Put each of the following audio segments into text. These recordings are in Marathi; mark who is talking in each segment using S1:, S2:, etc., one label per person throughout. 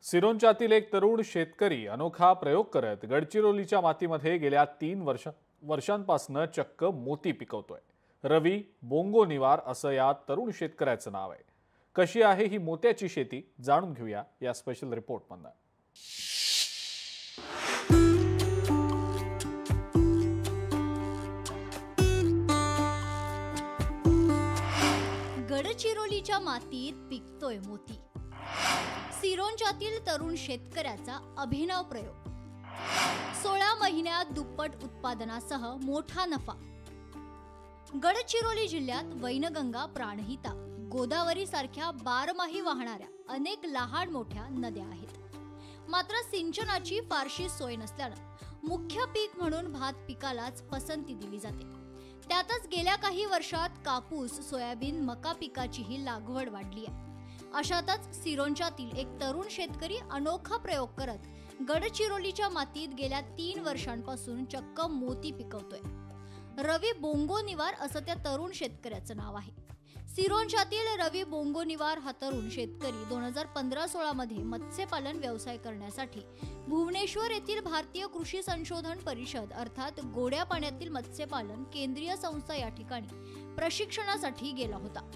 S1: सिरोंचातील एक तरुण शेतकरी अनोखा प्रयोग करत गडचिरोलीच्या मातीमध्ये गेल्या 3 वर्षांपासून चक्क मोती पिकवतोय। रवी बोंगोनिवार असं या तरुण शेतकऱ्याचं नाव आहे। कशी आहे ही मोत्याची शेती जाणून घेऊया या स्पेशल रिपोर्टमधून।
S2: गडचिरोलीच्या मातीत पिकतोय मोती। सिरोंचातील तरुण शेतकऱ्याचा अभिनव प्रयोग। 16 महिन्यात दुप्पट उत्पादनासह मोठा नफा। गडचिरोली जिल्ह्यात वैनगंगा, प्राणहिता, गोदावरी सारख्या बारमाही वाहणाऱ्या अनेक लहान मोठ्या नद्या आहेत। मात्र सिंचनाची फारशी सोय नसल्यानं मुख्य पीक म्हणून भात पिकालाच पसंती दिली जाते। त्यातच गेल्या काही वर्षात कापूस, सोयाबीन, मका पिकाचीही लागवड वाढली आहे। अशातच सिरोंचातील एक तरुण शेतकरी अनोखा प्रयोग करत गडचिरोलीच्या मातीत गेल्या 3 वर्षांपासून चक्क मोती पिकवतोय। रवी बोंगोनिवार असं त्या तरुण शेतकऱ्याचं नाव आहे। सिरोंचातील रवी बोंगोनिवार हा तरुण शेतकरी 2015-16 मध्ये मत्स्यपालन व्यवसाय करण्यासाठी भुवनेश्वर येथील भारतीय कृषी संशोधन परिषद अर्थात गोड्या पाण्यातील मत्स्यपालन केंद्रीय संस्था या ठिकाणी प्रशिक्षणासाठी गेला होता।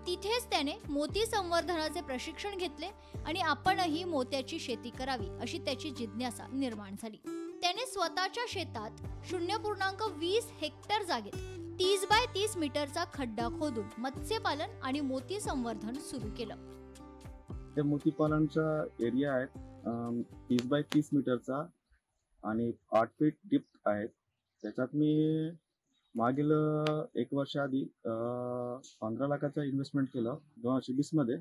S2: तिथेच त्याने मोती संवर्धनाचे प्रशिक्षण घेतले आणि आपणही मोत्याची शेती करावी अशी त्याची जिज्ञासा निर्माण झाली। त्याने स्वतःच्या शेतात 0.20 हेक्टर जागेत 30 बाय 30 मीटरचा खड्डा खोदून मत्स्यपालन आणि मोती संवर्धन सुरू केलं।
S3: ते मोती पालनचा एरिया आहे 30 बाय 30 मीटरचा आणि 8 फीट डीप आहे। त्याच्यात मी मागील 1 वर्ष आधी 15 लाखाचा इन्व्हेस्टमेंट केलं। 2020 मध्ये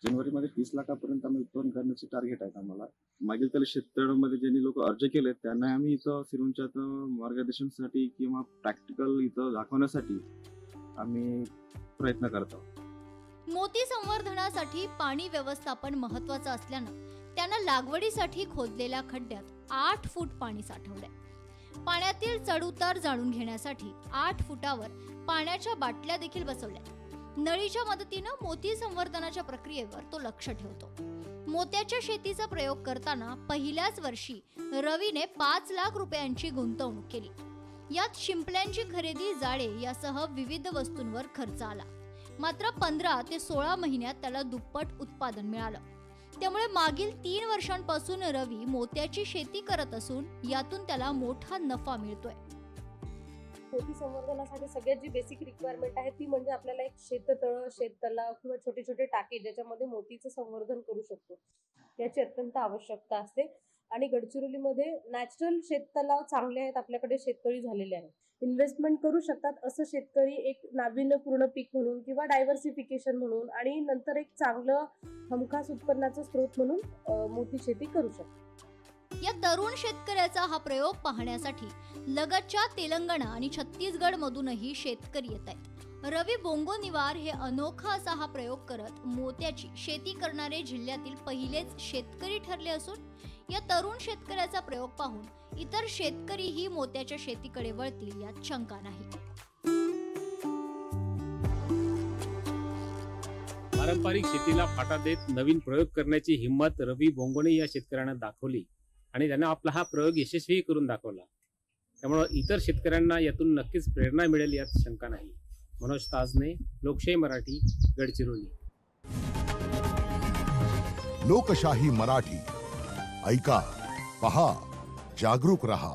S3: जानेवारीमध्ये 30 लाखापर्यंत आम्ही उत्पन्न करण्याचे टार्गेट आहे आम्हाला। मागील त्याला शेततळ्यामध्ये ज्यांनी लोक अर्ज केले त्यांना आम्ही इथं सिरोंचात मार्गदर्शनासाठी किंवा प्रॅक्टिकल इथं दाखवण्यासाठी आम्ही प्रयत्न करतो।
S2: मोती संवर्धनासाठी पाणी व्यवस्थापन महत्त्वाचं असल्यानं त्यानं लागवडीसाठी खोदलेल्या खड्ड्यात 8 फूट पाणी साठवलंय। पाण्यातील चढउतार जाणून घेण्यासाठी 8 फुटावर पाण्याच्या बाटल्या देखील बसवल्या। नळीच्या मदतीनं मोती संवर्धनाच्या प्रक्रियेवर तो लक्ष ठेवतो। मोत्याच्या शेतीचा प्रयोग करताना पहिल्याच वर्षी रवीने 5 लाख रुपयांची गुंतवणूक केली। यात शिंपल्यांची खरेदी, जाळे यासह विविध वस्तूंवर खर्च आला। मात्र 15 ते 16 महिन्यात त्याला दुप्पट उत्पादन मिळालं। त्यामुळे मागील 3 वर्षांपासून रवी मोत्याची शेती करत असून यातून त्याला मोठा नफा मिळतोय।
S4: मोती संवर्धनासाठी सगळ्यात जी बेसिक रिक्वायरमेंट आहे ती म्हणजे आपल्याला एक शेततळ, शेततलाव किंवा छोटे छोटे टाके ज्याच्यामध्ये मोतीचं संवर्धन करू शकतो याची अत्यंत आवश्यकता असते। आणि गडचिरोलीमध्ये नॅचरल शेततलाव चांगले आहेत, आपल्याकडे शेततळी झालेले आहेत। इन्व्हेस्टमेंट करू शकतात असं शेतकरी एक नाविन्यपूर्ण पीक म्हणून किंवा डायव्हर्सिफिकेशन म्हणून आणि नंतर एक चांगलं हमखास उत्पन्नाचा स्रोत म्हणून मोती शेती करू शकतात।
S2: या तरुण शेतकऱ्याचा हा प्रयोग पाहण्यासाठी लगतच्या तेलंगणा आणि छत्तीसगड मधूनही शेतकरी येत आहेत। रवी बोंगोनिवार हे अनोखा असा हा प्रयोग करत मोत्याची शेती करणारे जिल्ह्यातील पहिलेच शेतकरी ठरले असून या तरुण शेतकऱ्याचा प्रयोग पाहून इतर शेतकरीही मोत्याच्या शेतीकडे वळतील यात शंका नाही।
S5: पारंपरिक शेतीला फाटा देत नवीन प्रयोग करण्याची हिंमत रवी बोंगोने या शेतकऱ्यांना दाखवली आणि त्यांना आपला हा प्रयोग यशस्वी करून दाखवला। त्यामुळे इतर शेतकऱ्यांना यातून नक्कीच प्रेरणा मिळेल यात शंका नाही। मनोज ताजने, लोकशाही मराठी, गडचिरोली।
S6: लोकशाही मराठी ऐका, पहा, जागरूक रहा।